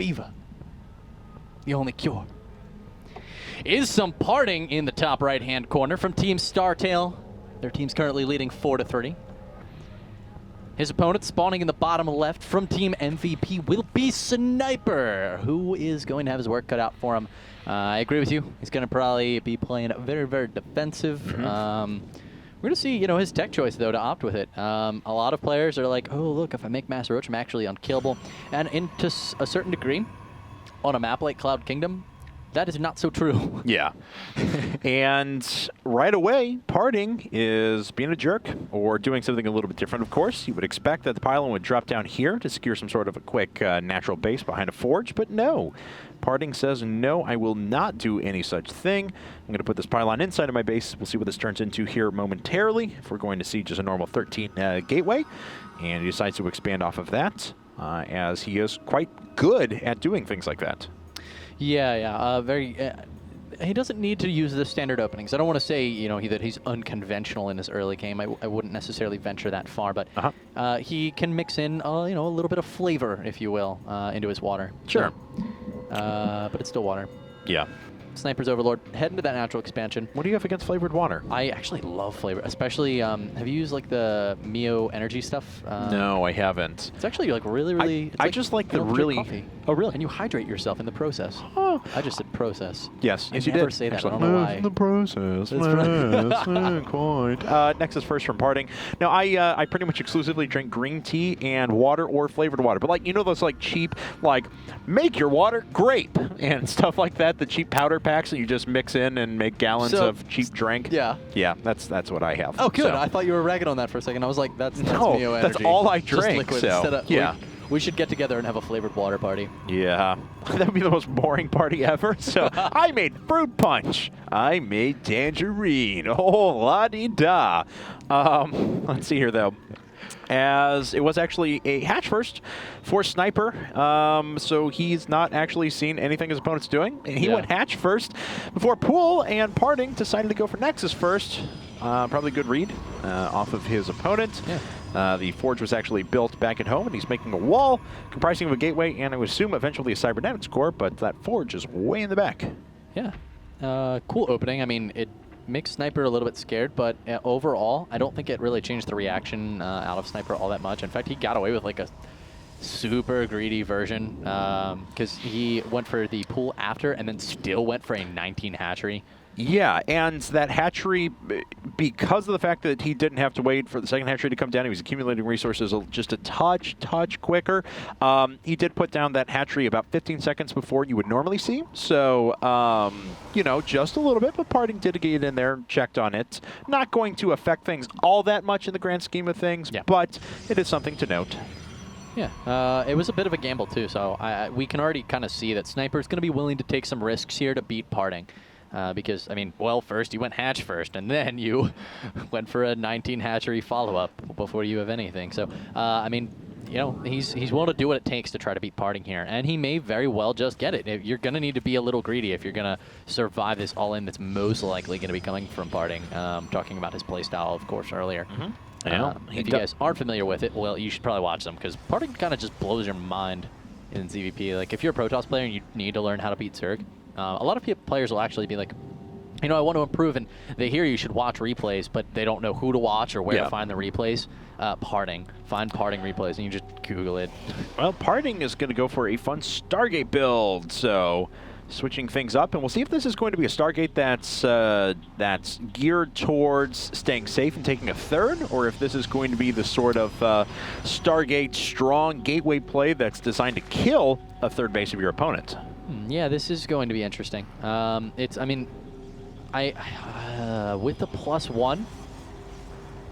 fever. The only cure is some parting in the top right-hand corner from Team StarTale. Their team's currently leading 4-3. His opponent spawning in the bottom left from Team MVP will be Sniper, who is going to have his work cut out for him. I agree with you. He's going to probably be playing very, very defensive. We're going to see, his tech choice, though, to opt with it. A lot of players are like, oh, look, if I make Master Roach, I'm actually unkillable. And to a certain degree, on a map like Cloud Kingdom, that is not so true. Yeah. And right away, parting is being a jerk or doing something a little bit different, of course. You would expect that the pylon would drop down here to secure some sort of a quick natural base behind a forge, but no. Parting says, no, I will not do any such thing. I'm going to put this pylon inside of my base. We'll see what this turns into here momentarily. If we're going to see just a normal 13 gateway. And he decides to expand off of that, as he is quite good at doing things like that. Yeah. He doesn't need to use the standard openings. I don't want to say, that he's unconventional in this early game. I wouldn't necessarily venture that far, but he can mix in, a little bit of flavor, if you will, into his water. Sure. But it's still water. Yeah. Sniper's Overlord, head into that natural expansion. What do you have against flavored water? I actually love flavor, especially, have you used, the Mio energy stuff? No, I haven't. It's actually, really... I just like the really... Coffee. Oh, really? And you hydrate yourself in the process. Oh. I just said process. Yes, I you never did. say that. Actually, I don't know why. In the process. Yes, quite. Next is first from parting. Now, I pretty much exclusively drink green tea and water or flavored water. But, those, cheap, make your water grape and stuff like that, the cheap powder packs that you just mix in and make gallons of cheap drink. Yeah. Yeah, that's what I have. Oh, good. So. I thought you were ragging on that for a second. I was like, that's no, Mio energy. that's all I drink. Just liquid instead of, yeah. We should get together and have a flavored water party. Yeah. That would be the most boring party ever. So I made fruit punch. I made tangerine. Oh, la-di-da. Let's see here, though. As it was actually a hatch first for Sniper, so he's not actually seen anything his opponent's doing. And he went hatch first before Pool, and Parting decided to go for Nexus first. Probably good read off of his opponent. Yeah. The forge was actually built back at home, and he's making a wall comprising of a gateway, and I would assume eventually a cybernetics core, but that forge is way in the back. Yeah. Cool opening. I mean, it makes Sniper a little bit scared, but overall, I don't think it really changed the reaction out of Sniper all that much. In fact, he got away with a super greedy version because he went for the pool after and then still went for a 19 hatchery. Yeah, and that hatchery, because of the fact that he didn't have to wait for the second hatchery to come down, he was accumulating resources just a touch quicker. He did put down that hatchery about 15 seconds before you would normally see. So, just a little bit, but Parting did get in there and checked on it. Not going to affect things all that much in the grand scheme of things, but it is something to note. Yeah, it was a bit of a gamble, too, so we can already kind of see that Sniper's going to be willing to take some risks here to beat Parting. Because, first you went hatch first, and then you went for a 19 hatchery follow-up before you have anything. So, he's willing to do what it takes to try to beat Parting here, and he may very well just get it. You're going to need to be a little greedy if you're going to survive this all-in that's most likely going to be coming from Parting. Talking about his playstyle, of course, earlier. If you guys aren't familiar with it, well, you should probably watch them, because Parting kind of just blows your mind in ZVP. If you're a Protoss player and you need to learn how to beat Zerg, a lot of players will actually be like, I want to improve, and they hear you should watch replays, but they don't know who to watch or where to find the replays. Parting. Find Parting replays, and you just Google it. Well, Parting is going to go for a fun Stargate build, so switching things up, and we'll see if this is going to be a Stargate that's geared towards staying safe and taking a third, or if this is going to be the sort of Stargate strong gateway play that's designed to kill a third base of your opponent. Yeah, this is going to be interesting. With the +1,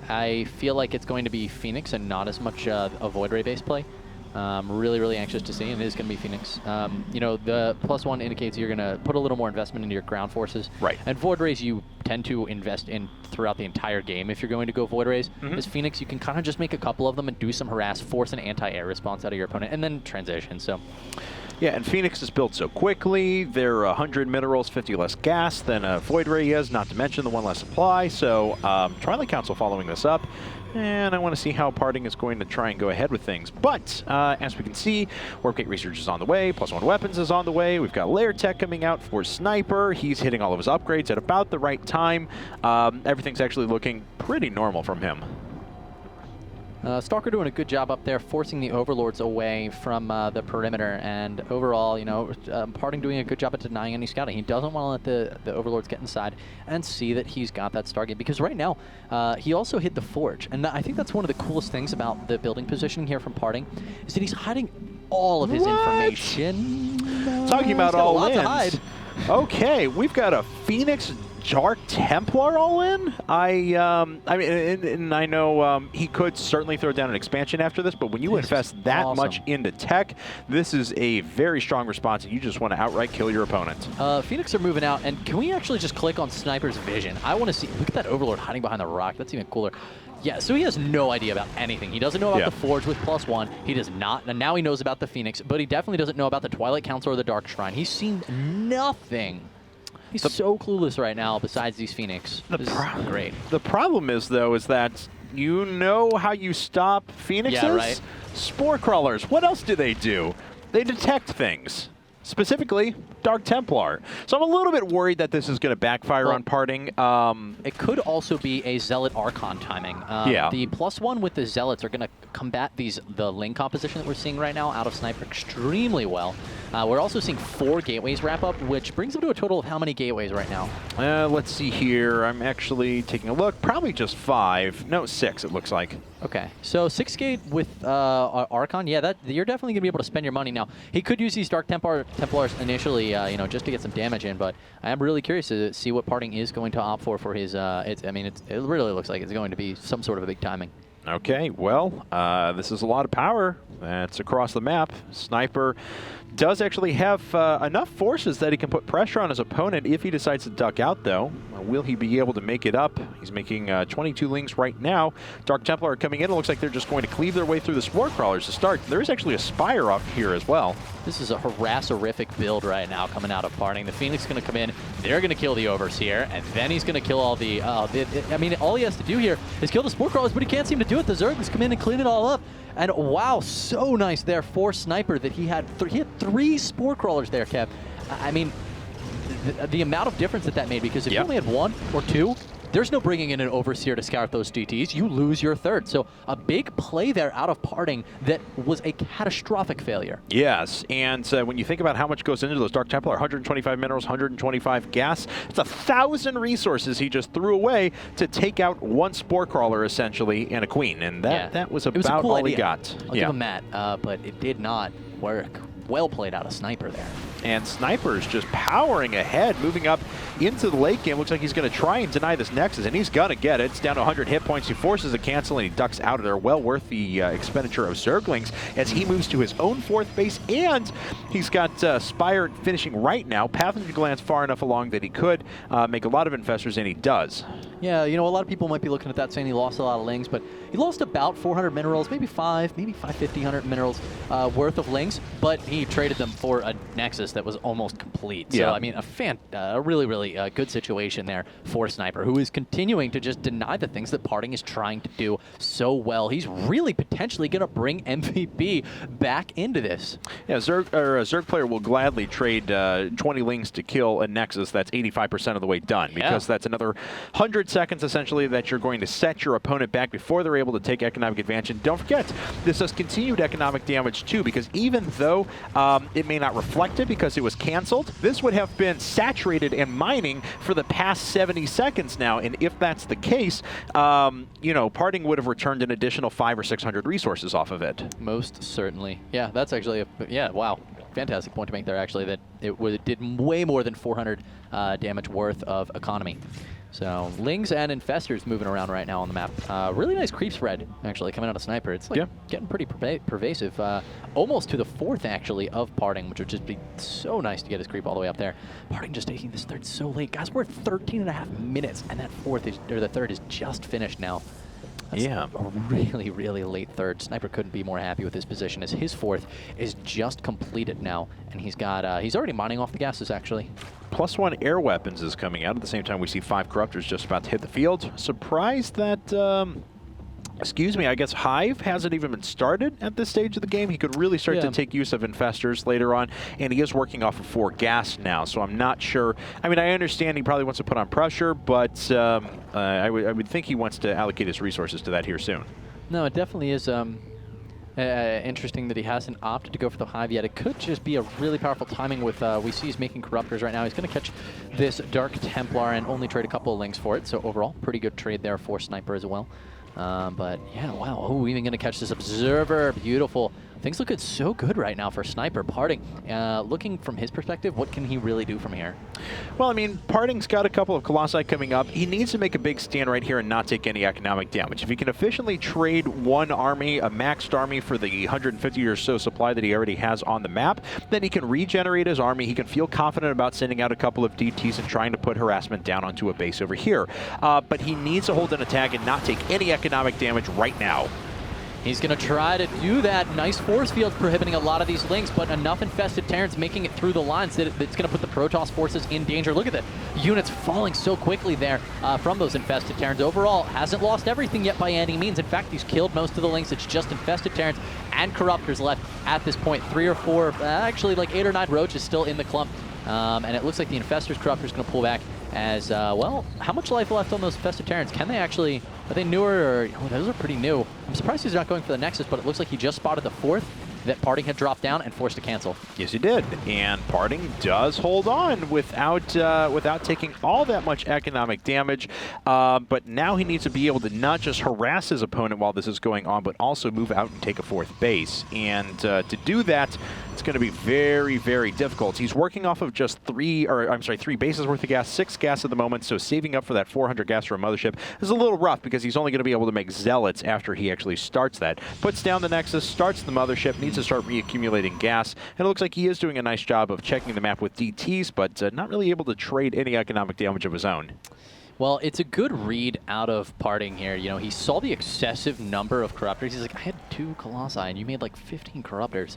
I feel like it's going to be Phoenix and not as much a Void Ray base play. Really, really anxious to see, and it is going to be Phoenix. The +1 indicates you're going to put a little more investment into your ground forces. Right. And Void Rays you tend to invest in throughout the entire game if you're going to go Void Rays. As Phoenix, you can kind of just make a couple of them and do some harass, force an anti-air response out of your opponent, and then transition. So Yeah, and Phoenix is built so quickly. They're 100 minerals, 50 less gas than a Void Ray is, not to mention the one less supply. So Twilight Council following this up. And I want to see how Parting is going to try and go ahead with things. But as we can see, Warp Gate Research is on the way. +1 weapons is on the way. We've got Lair Tech coming out for Sniper. He's hitting all of his upgrades at about the right time. Everything's actually looking pretty normal from him. Stalker doing a good job up there, forcing the Overlords away from the perimeter, and overall, you know, Parting doing a good job at denying any scouting. He doesn't want to let the Overlords get inside and see that he's got that Stargate, because right now, he also hit the Forge, and I think that's one of the coolest things about the building positioning here from Parting, is that he's hiding all of his information. Talking about all to ins. hide. Okay, we've got a Phoenix Dark Templar all in. I mean, and I know he could certainly throw down an expansion after this, but when you invest that much into tech, this is a very strong response, and you just want to outright kill your opponent. Phoenix are moving out, and can we actually just click on Sniper's vision? I want to see. Look at that Overlord hiding behind the rock. That's even cooler. Yeah, so he has no idea about anything. He doesn't know about the Forge with +1. He does not, and now he knows about the Phoenix, but he definitely doesn't know about the Twilight Council or the Dark Shrine. He's seen nothing. He's so clueless right now besides these Phoenix. This is great. The problem is, though, is that you know how you stop Phoenixes? Yeah, right. Spore crawlers. What else do? They detect things. Specifically, Dark Templar. So I'm a little bit worried that this is going to backfire on Parting. It could also be a Zealot Archon timing. The +1 with the Zealots are going to combat the lane composition that we're seeing right now out of Sniper extremely well. We're also seeing 4 gateways wrap up, which brings them to a total of how many gateways right now? Let's see here. I'm actually taking a look. Probably just 5. No, 6, it looks like. Okay, so 6 gate with Archon, yeah, you're definitely going to be able to spend your money. Now, he could use these Dark Templars initially, you know, just to get some damage in, but I am really curious to see what Parting is going to opt for his, I mean, it really looks like it's going to be some sort of a big timing. Okay, well, this is a lot of power. That's across the map. Sniper does actually have enough forces that he can put pressure on his opponent if he decides to duck out, though. Will he be able to make it up? He's making 22 lings right now. Dark Templar are coming in. It looks like they're just going to cleave their way through the Spore Crawlers to start. There is actually a Spire off here as well. This is a harasserific build right now coming out of Parting. The Phoenix is going to come in. They're going to kill the Overseer, and then he's going to kill all the... I mean, all he has to do here is kill the Spore Crawlers, but he can't seem to do it. The Zerglings come in and clean it all up. And wow, so nice there for Sniper that he had 3 Spore Crawlers there, Kev. I mean, the amount of difference that made, because if you only had 1 or 2, there's no bringing in an Overseer to scout those DTs. You lose your 3rd. So a big play there out of Parting that was a catastrophic failure. Yes, and when you think about how much goes into those Dark Templar, 125 minerals, 125 gas, it's 1,000 resources he just threw away to take out 1 Spore Crawler, essentially, and a Queen. And that was about all he got. I'll give him that, but it did not work. Well played out of Sniper there. And Sniper's just powering ahead, moving up into the late game. Looks like he's going to try and deny this Nexus, and he's going to get it. It's down to 100 hit points. He forces a cancel, and he ducks out of there. Well worth the expenditure of Zerglings as he moves to his own 4th base, and he's got Spire finishing right now. Pathogen Glance far enough along that he could make a lot of infestors, and he does. Yeah, you know, a lot of people might be looking at that saying he lost a lot of lings, but he lost about 400 minerals, maybe 550, 100 minerals worth of lings, but he traded them for a Nexus that was almost complete. So, I mean, a really, really good situation there for Sniper, who is continuing to just deny the things that Parting is trying to do so well. He's really potentially going to bring MVP back into this. Yeah, a Zerg player will gladly trade 20 lings to kill a Nexus that's 85% of the way done, because that's another 100 seconds, essentially, that you're going to set your opponent back before they're able to take economic advantage. And don't forget, this does continued economic damage, too, because even though it may not reflect it because it was canceled, this would have been saturated and mining for the past 70 seconds now. And if that's the case, you know, Parting would have returned an additional 500 or 600 resources off of it. Most certainly. Yeah, that's actually wow. Fantastic point to make there, actually, that it did way more than 400 damage worth of economy. So, Lings and Infestors moving around right now on the map. Really nice creep spread, actually, coming out of Sniper. It's like getting pretty pervasive. Almost to the 4th, actually, of Parting, which would just be so nice to get his creep all the way up there. Parting just taking this 3rd so late. Guys, we're at 13.5 minutes, and that 4th is, or the 3rd is just finished now. That's Yeah. a really, really late third. Sniper couldn't be more happy with his position as his fourth is just completed now. And he's got, he's already mining off the gases, actually. +1 air weapons is coming out. At the same time, we see 5 Corruptors just about to hit the field. Surprised that, excuse me, I guess Hive hasn't even been started at this stage of the game. He could really start to take use of Infestors later on, and he is working off of 4 gas now, so I'm not sure. I mean, I understand he probably wants to put on pressure, but I would think he wants to allocate his resources to that here soon. No, it definitely is interesting that he hasn't opted to go for the Hive yet. It could just be a really powerful timing with, we see he's making Corruptors right now. He's going to catch this Dark Templar and only trade a couple of links for it, so overall, pretty good trade there for Sniper as well. But yeah, wow. Oh, even going to catch this Observer. Beautiful. Things look so good right now for Sniper. Parting, looking from his perspective, what can he really do from here? Well, I mean, Parting's got a couple of Colossi coming up. He needs to make a big stand right here and not take any economic damage. If he can efficiently trade one army, a maxed army, for the 150 or so supply that he already has on the map, then he can regenerate his army. He can feel confident about sending out a couple of DTs and trying to put harassment down onto a base over here. But he needs to hold an attack and not take any economic damage right now. He's going to try to do that. Nice force field prohibiting a lot of these links, but enough infested Terrans making it through the lines that it's going to put the Protoss forces in danger. Look at the units falling so quickly there from those infested Terrans. Overall, hasn't lost everything yet by any means. In fact, he's killed most of the links. It's just infested Terrans and Corruptors left at this point. 3 or 4, actually like 8 or 9 Roaches still in the clump. And it looks like the Infestors Corruptors going to pull back as, well, how much life left on those infested Terrans? Can they actually, are they newer or, oh, those are pretty new. I'm surprised he's not going for the Nexus, but it looks like he just spotted the 4th that Parting had dropped down and forced to cancel. Yes, he did. And Parting does hold on without without taking all that much economic damage. But now he needs to be able to not just harass his opponent while this is going on, but also move out and take a 4th base. And to do that, it's going to be very, very difficult. He's working off of just 3 bases worth of gas, 6 gas at the moment, so saving up for that 400 gas for a mothership is a little rough because he's only going to be able to make Zealots after he actually starts that. Puts down the Nexus, starts the mothership, needs to start reaccumulating gas, and it looks like he is doing a nice job of checking the map with DTs, but not really able to trade any economic damage of his own. Well, it's a good read out of Parting here. You know, he saw the excessive number of Corruptors. He's like, I had 2 Colossi, and you made like 15 Corruptors.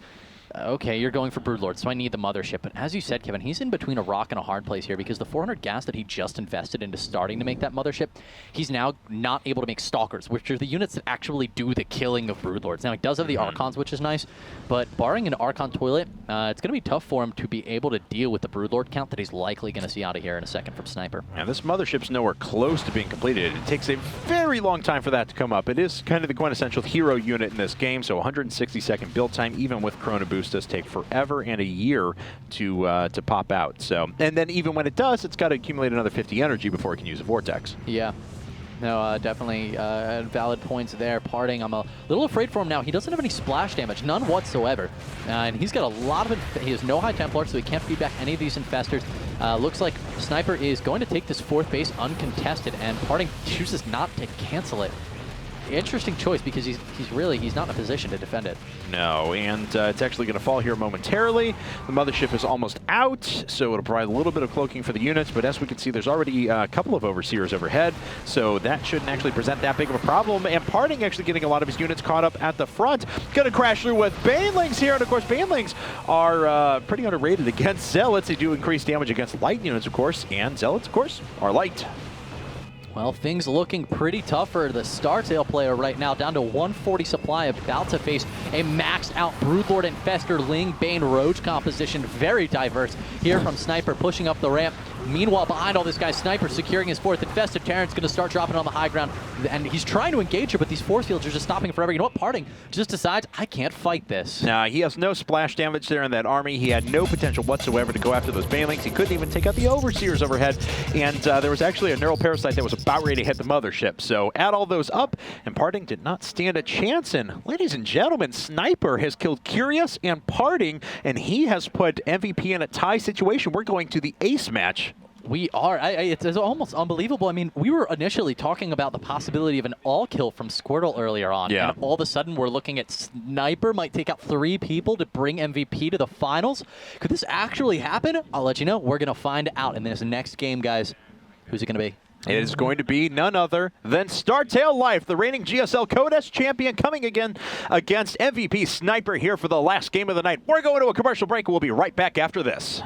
Okay, you're going for Broodlord, so I need the mothership. But as you said, Kevin, he's in between a rock and a hard place here because the 400 gas that he just invested into starting to make that mothership, he's now not able to make Stalkers, which are the units that actually do the killing of Broodlords. Now, he does have the Archons, which is nice, but barring an Archon toilet, it's going to be tough for him to be able to deal with the Broodlord count that he's likely going to see out of here in a second from Sniper. And this mothership's nowhere close to being completed. It takes a very long time for that to come up. It is kind of the quintessential hero unit in this game, so 160-second build time, even with Chrono Boost, does take forever and a year to pop out. So, and then even when it does, it's got to accumulate another 50 energy before it can use a Vortex. Yeah. No, definitely valid points there. Parting, I'm a little afraid for him now. He doesn't have any splash damage, none whatsoever. And he's got a lot of, he has no High Templar, so he can't feed back any of these Infestors. Looks like Sniper is going to take this 4th base uncontested, and Parting chooses not to cancel it. Interesting choice because he's not in a position to defend it. No, and it's actually going to fall here momentarily. The mothership is almost out, so it'll provide a little bit of cloaking for the units, but as we can see, there's already a couple of Overseers overhead, so that shouldn't actually present that big of a problem. And Parting actually getting a lot of his units caught up at the front. Going to crash through with Banelings here, and of course, Banelings are pretty underrated against Zealots. They do increase damage against light units, of course, and Zealots, of course, are light. Well, things looking pretty tough for the StarTale player right now, down to 140 supply, about to face a maxed out Broodlord Infestor Ling Bane Roach composition. Very diverse here from Sniper, pushing up the ramp. Meanwhile, behind all this guy, Sniper securing his 4th. Infested Terran's going to start dropping on the high ground, and he's trying to engage her, but these force fields are just stopping forever. You know what? Parting just decides, I can't fight this. Nah, he has no splash damage there in that army. He had no potential whatsoever to go after those Banelings. He couldn't even take out the Overseers overhead, and there was actually a Neural Parasite that was about ready to hit the mothership. So add all those up, and Parting did not stand a chance. And ladies and gentlemen, Sniper has killed Curious and Parting, and he has put MVP in a tie situation. We're going to the ace match. We are. It's almost unbelievable. I mean, we were initially talking about the possibility of an all-kill from Squirtle earlier on. Yeah. And all of a sudden, we're looking at Sniper might take out 3 people to bring MVP to the finals. Could this actually happen? I'll let you know. We're going to find out in this next game, guys. Who's it going to be? It is going to be none other than StarTale Life, the reigning GSL Code S champion, coming again against MVP Sniper here for the last game of the night. We're going to a commercial break, and we'll be right back after this.